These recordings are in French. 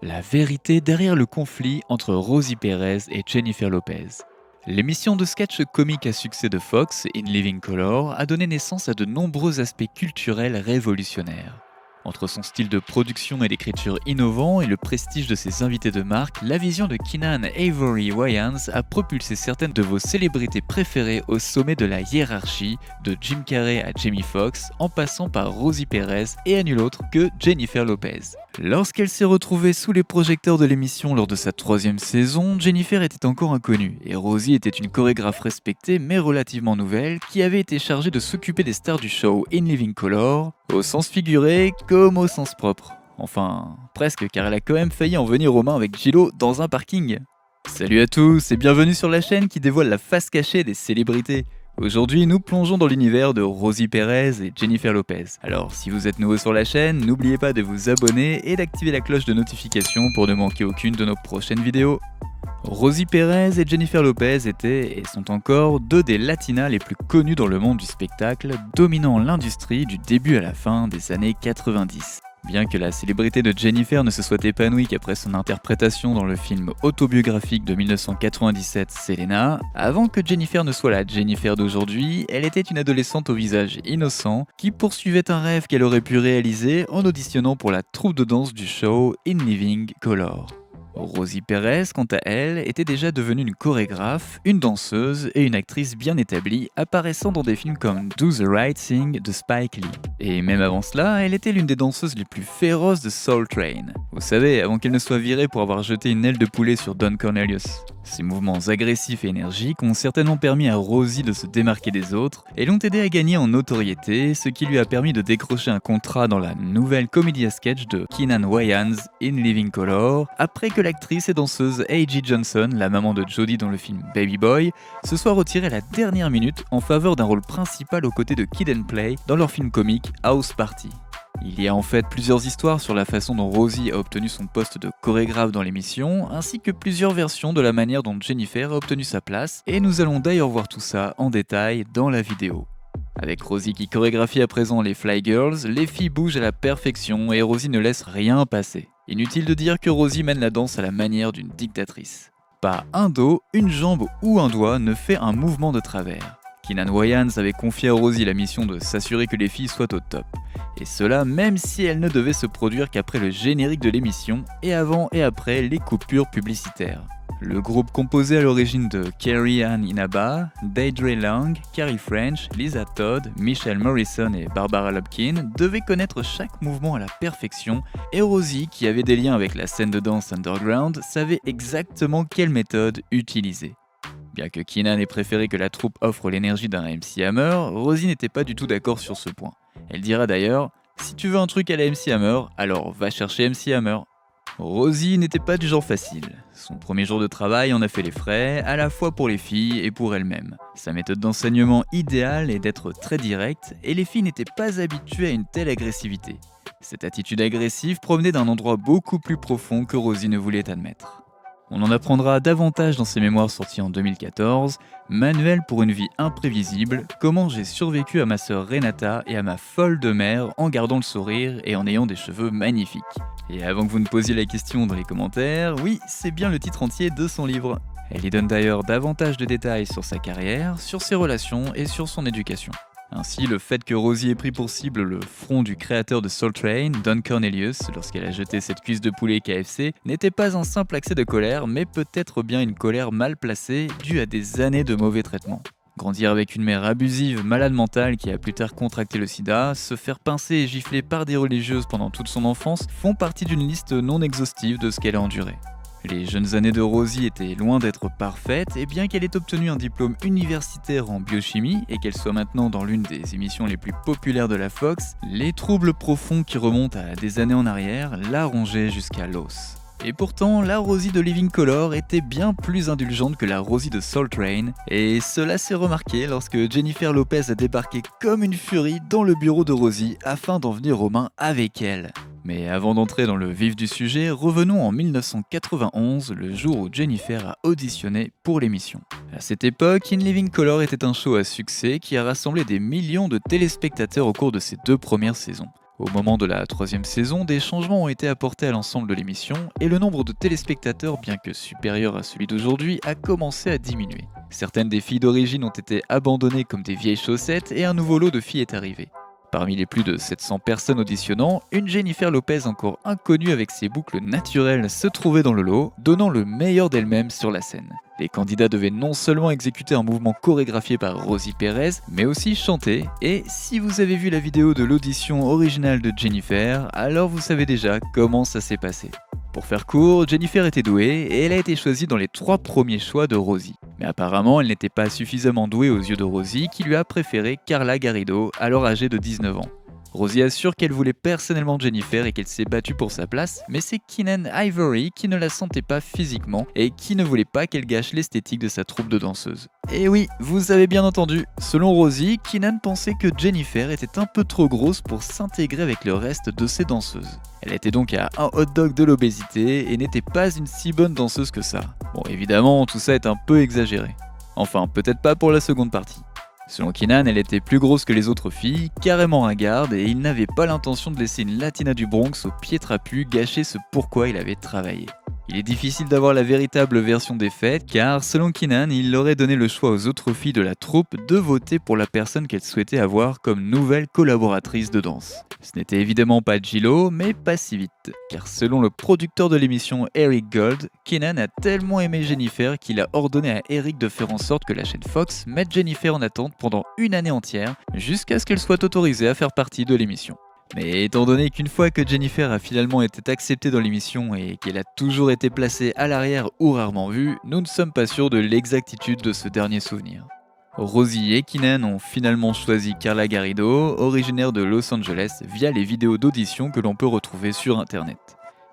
La vérité derrière le conflit entre Rosie Perez et Jennifer Lopez. L'émission de sketch comique à succès de Fox, In Living Color, a donné naissance à de nombreux aspects culturels révolutionnaires. Entre son style de production et d'écriture innovant et le prestige de ses invités de marque, la vision de Keenan Avery Wayans a propulsé certaines de vos célébrités préférées au sommet de la hiérarchie, de Jim Carrey à Jamie Foxx, en passant par Rosie Perez et à nul autre que Jennifer Lopez. Lorsqu'elle s'est retrouvée sous les projecteurs de l'émission lors de sa troisième saison, Jennifer était encore inconnue et Rosie était une chorégraphe respectée mais relativement nouvelle qui avait été chargée de s'occuper des stars du show In Living Color, au sens figuré comme au sens propre. Enfin, presque, car elle a quand même failli en venir aux mains avec Gillo dans un parking. Salut à tous et bienvenue sur la chaîne qui dévoile la face cachée des célébrités. Aujourd'hui, nous plongeons dans l'univers de Rosie Perez et Jennifer Lopez. Alors, si vous êtes nouveau sur la chaîne, n'oubliez pas de vous abonner et d'activer la cloche de notification pour ne manquer aucune de nos prochaines vidéos. Rosie Perez et Jennifer Lopez étaient et sont encore deux des latinas les plus connues dans le monde du spectacle, dominant l'industrie du début à la fin des années 90. Bien que la célébrité de Jennifer ne se soit épanouie qu'après son interprétation dans le film autobiographique de 1997 Selena, avant que Jennifer ne soit la Jennifer d'aujourd'hui, elle était une adolescente au visage innocent qui poursuivait un rêve qu'elle aurait pu réaliser en auditionnant pour la troupe de danse du show In Living Color. Rosie Perez, quant à elle, était déjà devenue une chorégraphe, une danseuse et une actrice bien établie, apparaissant dans des films comme Do the Right Thing de Spike Lee. Et même avant cela, elle était l'une des danseuses les plus féroces de Soul Train. Vous savez, avant qu'elle ne soit virée pour avoir jeté une aile de poulet sur Don Cornelius. Ses mouvements agressifs et énergiques ont certainement permis à Rosie de se démarquer des autres et l'ont aidé à gagner en notoriété, ce qui lui a permis de décrocher un contrat dans la nouvelle comédie à sketch de Keenan Wayans, In Living Color, après que l'actrice et danseuse A.J. Johnson, la maman de Jodie dans le film Baby Boy, se soit retirée à la dernière minute en faveur d'un rôle principal aux côtés de Kid and Play dans leur film comique House Party. Il y a en fait plusieurs histoires sur la façon dont Rosie a obtenu son poste de chorégraphe dans l'émission, ainsi que plusieurs versions de la manière dont Jennifer a obtenu sa place, et nous allons d'ailleurs voir tout ça en détail dans la vidéo. Avec Rosie qui chorégraphie à présent les Fly Girls, les filles bougent à la perfection et Rosie ne laisse rien passer. Inutile de dire que Rosie mène la danse à la manière d'une dictatrice. Pas un dos, une jambe ou un doigt ne fait un mouvement de travers. Keenan Wayans avait confié à Rosie la mission de s'assurer que les filles soient au top. Et cela même si elle ne devait se produire qu'après le générique de l'émission et avant et après les coupures publicitaires. Le groupe composé à l'origine de Carrie Ann Inaba, Deirdre Lang, Carrie French, Lisa Todd, Michelle Morrison et Barbara Lopkin devait connaître chaque mouvement à la perfection et Rosie, qui avait des liens avec la scène de danse underground, savait exactement quelle méthode utiliser. Bien que Keenan ait préféré que la troupe offre l'énergie d'un MC Hammer, Rosie n'était pas du tout d'accord sur ce point. Elle dira d'ailleurs « Si tu veux un truc à la MC Hammer, alors va chercher MC Hammer ». Rosie n'était pas du genre facile. Son premier jour de travail en a fait les frais, à la fois pour les filles et pour elle-même. Sa méthode d'enseignement idéale est d'être très directe, et les filles n'étaient pas habituées à une telle agressivité. Cette attitude agressive provenait d'un endroit beaucoup plus profond que Rosie ne voulait admettre. On en apprendra davantage dans ses mémoires sortis en 2014, Manuel pour une vie imprévisible, comment j'ai survécu à ma sœur Renata et à ma folle de mère en gardant le sourire et en ayant des cheveux magnifiques. Et avant que vous ne posiez la question dans les commentaires, oui, c'est bien le titre entier de son livre. Elle y donne d'ailleurs davantage de détails sur sa carrière, sur ses relations et sur son éducation. Ainsi, le fait que Rosie ait pris pour cible le front du créateur de Soul Train, Don Cornelius, lorsqu'elle a jeté cette cuisse de poulet KFC, n'était pas un simple accès de colère, mais peut-être bien une colère mal placée, due à des années de mauvais traitements. Grandir avec une mère abusive, malade mentale qui a plus tard contracté le sida, se faire pincer et gifler par des religieuses pendant toute son enfance font partie d'une liste non exhaustive de ce qu'elle a enduré. Les jeunes années de Rosie étaient loin d'être parfaites, et bien qu'elle ait obtenu un diplôme universitaire en biochimie et qu'elle soit maintenant dans l'une des émissions les plus populaires de la Fox, les troubles profonds qui remontent à des années en arrière la rongeaient jusqu'à l'os. Et pourtant, la Rosie de Living Color était bien plus indulgente que la Rosie de Soul Train, et cela s'est remarqué lorsque Jennifer Lopez a débarqué comme une furie dans le bureau de Rosie afin d'en venir aux mains avec elle. Mais avant d'entrer dans le vif du sujet, revenons en 1991, le jour où Jennifer a auditionné pour l'émission. À cette époque, In Living Color était un show à succès qui a rassemblé des millions de téléspectateurs au cours de ses 2 premières saisons. Au moment de la troisième saison, des changements ont été apportés à l'ensemble de l'émission et le nombre de téléspectateurs, bien que supérieur à celui d'aujourd'hui, a commencé à diminuer. Certaines des filles d'origine ont été abandonnées comme des vieilles chaussettes et un nouveau lot de filles est arrivé. Parmi les plus de 700 personnes auditionnant, une Jennifer Lopez encore inconnue avec ses boucles naturelles se trouvait dans le lot, donnant le meilleur d'elle-même sur la scène. Les candidats devaient non seulement exécuter un mouvement chorégraphié par Rosie Perez, mais aussi chanter, et si vous avez vu la vidéo de l'audition originale de Jennifer, alors vous savez déjà comment ça s'est passé. Pour faire court, Jennifer était douée et elle a été choisie dans les 3 premiers choix de Rosie. Mais apparemment, elle n'était pas suffisamment douée aux yeux de Rosie qui lui a préféré Carla Garrido, alors âgée de 19 ans. Rosie assure qu'elle voulait personnellement Jennifer et qu'elle s'est battue pour sa place, mais c'est Keenan Ivory qui ne la sentait pas physiquement et qui ne voulait pas qu'elle gâche l'esthétique de sa troupe de danseuses. Et oui, vous avez bien entendu, selon Rosie, Keenan pensait que Jennifer était un peu trop grosse pour s'intégrer avec le reste de ses danseuses. Elle était donc à un hot dog de l'obésité et n'était pas une si bonne danseuse que ça. Bon, évidemment, tout ça est un peu exagéré. Enfin, peut-être pas pour la seconde partie. Selon Keenan, elle était plus grosse que les autres filles, carrément ringarde, et il n'avait pas l'intention de laisser une latina du Bronx au pied trapu gâcher ce pourquoi il avait travaillé. Il est difficile d'avoir la véritable version des faits, car selon Keenan, il aurait donné le choix aux autres filles de la troupe de voter pour la personne qu'elles souhaitaient avoir comme nouvelle collaboratrice de danse. Ce n'était évidemment pas J-Lo, mais pas si vite, car selon le producteur de l'émission Eric Gold, Keenan a tellement aimé Jennifer qu'il a ordonné à Eric de faire en sorte que la chaîne Fox mette Jennifer en attente pendant une année entière, jusqu'à ce qu'elle soit autorisée à faire partie de l'émission. Mais étant donné qu'une fois que Jennifer a finalement été acceptée dans l'émission et qu'elle a toujours été placée à l'arrière ou rarement vue, nous ne sommes pas sûrs de l'exactitude de ce dernier souvenir. Rosie et Keenan ont finalement choisi Carla Garrido, originaire de Los Angeles, via les vidéos d'audition que l'on peut retrouver sur internet.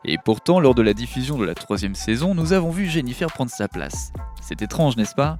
Et pourtant, lors de la diffusion de la troisième saison, nous avons vu Jennifer prendre sa place. C'est étrange, n'est-ce pas ?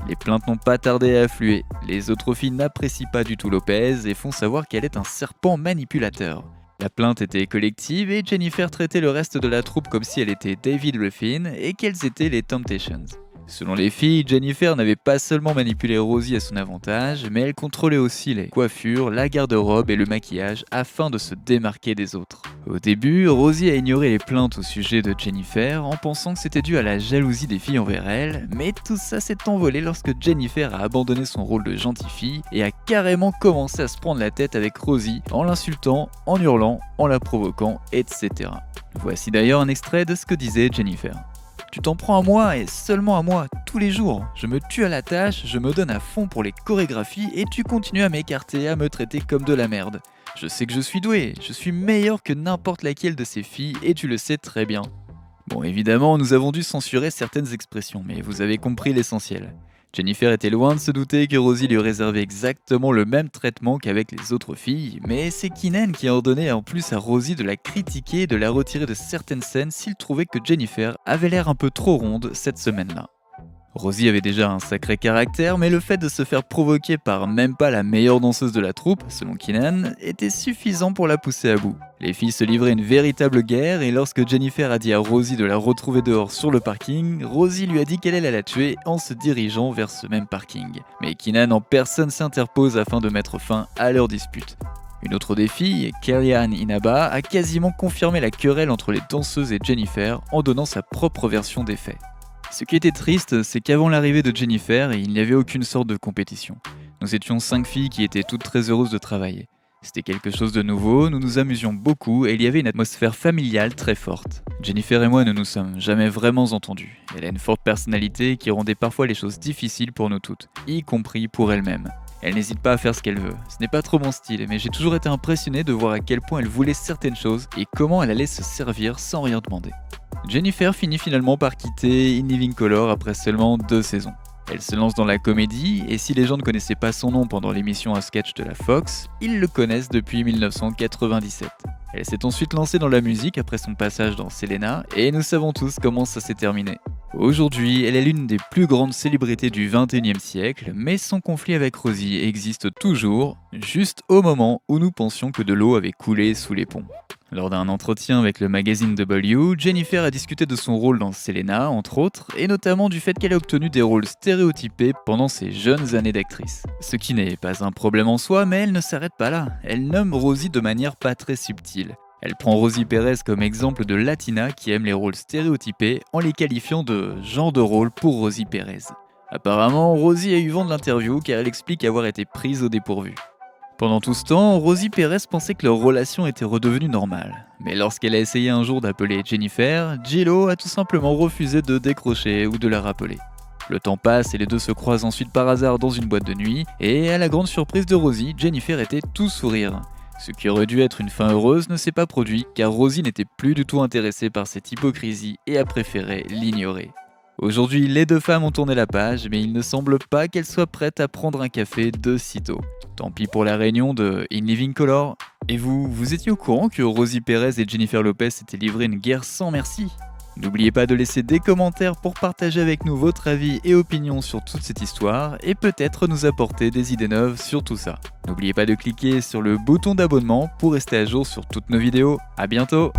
Les plaintes n'ont pas tardé à affluer. Les autres filles n'apprécient pas du tout Lopez et font savoir qu'elle est un serpent manipulateur. La plainte était collective et Jennifer traitait le reste de la troupe comme si elle était David Ruffin et qu'elles étaient les Temptations. Selon les filles, Jennifer n'avait pas seulement manipulé Rosie à son avantage, mais elle contrôlait aussi les coiffures, la garde-robe et le maquillage afin de se démarquer des autres. Au début, Rosie a ignoré les plaintes au sujet de Jennifer en pensant que c'était dû à la jalousie des filles envers elle, mais tout ça s'est envolé lorsque Jennifer a abandonné son rôle de gentille fille et a carrément commencé à se prendre la tête avec Rosie en l'insultant, en hurlant, en la provoquant, etc. Voici d'ailleurs un extrait de ce que disait Jennifer. Tu t'en prends à moi et seulement à moi, tous les jours. Je me tue à la tâche, je me donne à fond pour les chorégraphies et tu continues à m'écarter, à me traiter comme de la merde. Je sais que je suis doué, je suis meilleur que n'importe laquelle de ces filles et tu le sais très bien. Bon, évidemment, nous avons dû censurer certaines expressions, mais vous avez compris l'essentiel. Jennifer était loin de se douter que Rosie lui réservait exactement le même traitement qu'avec les autres filles, mais c'est Keenan qui a ordonné en plus à Rosie de la critiquer et de la retirer de certaines scènes s'il trouvait que Jennifer avait l'air un peu trop ronde cette semaine-là. Rosie avait déjà un sacré caractère, mais le fait de se faire provoquer par même pas la meilleure danseuse de la troupe, selon Keenan, était suffisant pour la pousser à bout. Les filles se livraient une véritable guerre et lorsque Jennifer a dit à Rosie de la retrouver dehors sur le parking, Rosie lui a dit qu'elle allait la tuer en se dirigeant vers ce même parking. Mais Keenan en personne s'interpose afin de mettre fin à leur dispute. Une autre des filles, Kellyanne Inaba, a quasiment confirmé la querelle entre les danseuses et Jennifer en donnant sa propre version des faits. Ce qui était triste, c'est qu'avant l'arrivée de Jennifer, il n'y avait aucune sorte de compétition. Nous étions 5 filles qui étaient toutes très heureuses de travailler. C'était quelque chose de nouveau, nous nous amusions beaucoup et il y avait une atmosphère familiale très forte. Jennifer et moi ne nous sommes jamais vraiment entendus. Elle a une forte personnalité qui rendait parfois les choses difficiles pour nous toutes, y compris pour elle-même. Elle n'hésite pas à faire ce qu'elle veut. Ce n'est pas trop mon style, mais j'ai toujours été impressionné de voir à quel point elle voulait certaines choses et comment elle allait se servir sans rien demander. Jennifer finit finalement par quitter In Living Color après seulement 2 saisons. Elle se lance dans la comédie, et si les gens ne connaissaient pas son nom pendant l'émission à sketch de la Fox, ils le connaissent depuis 1997. Elle s'est ensuite lancée dans la musique après son passage dans Selena, et nous savons tous comment ça s'est terminé. Aujourd'hui, elle est l'une des plus grandes célébrités du XXIe siècle, mais son conflit avec Rosie existe toujours, juste au moment où nous pensions que de l'eau avait coulé sous les ponts. Lors d'un entretien avec le magazine W, Jennifer a discuté de son rôle dans Selena, entre autres, et notamment du fait qu'elle a obtenu des rôles stéréotypés pendant ses jeunes années d'actrice. Ce qui n'est pas un problème en soi, mais elle ne s'arrête pas là. Elle nomme Rosie de manière pas très subtile. Elle prend Rosie Perez comme exemple de latina qui aime les rôles stéréotypés en les qualifiant de genre de rôle pour Rosie Perez. Apparemment, Rosie a eu vent de l'interview car elle explique avoir été prise au dépourvu. Pendant tout ce temps, Rosie Perez pensait que leur relation était redevenue normale. Mais lorsqu'elle a essayé un jour d'appeler Jennifer, J-Lo a tout simplement refusé de décrocher ou de la rappeler. Le temps passe et les deux se croisent ensuite par hasard dans une boîte de nuit, et à la grande surprise de Rosie, Jennifer était tout sourire. Ce qui aurait dû être une fin heureuse ne s'est pas produit car Rosie n'était plus du tout intéressée par cette hypocrisie et a préféré l'ignorer. Aujourd'hui, les deux femmes ont tourné la page, mais il ne semble pas qu'elles soient prêtes à prendre un café de sitôt. Tant pis pour la réunion de In Living Color. Et vous étiez au courant que Rosie Perez et Jennifer Lopez s'étaient livré une guerre sans merci? N'oubliez pas de laisser des commentaires pour partager avec nous votre avis et opinion sur toute cette histoire et peut-être nous apporter des idées neuves sur tout ça. N'oubliez pas de cliquer sur le bouton d'abonnement pour rester à jour sur toutes nos vidéos. À bientôt!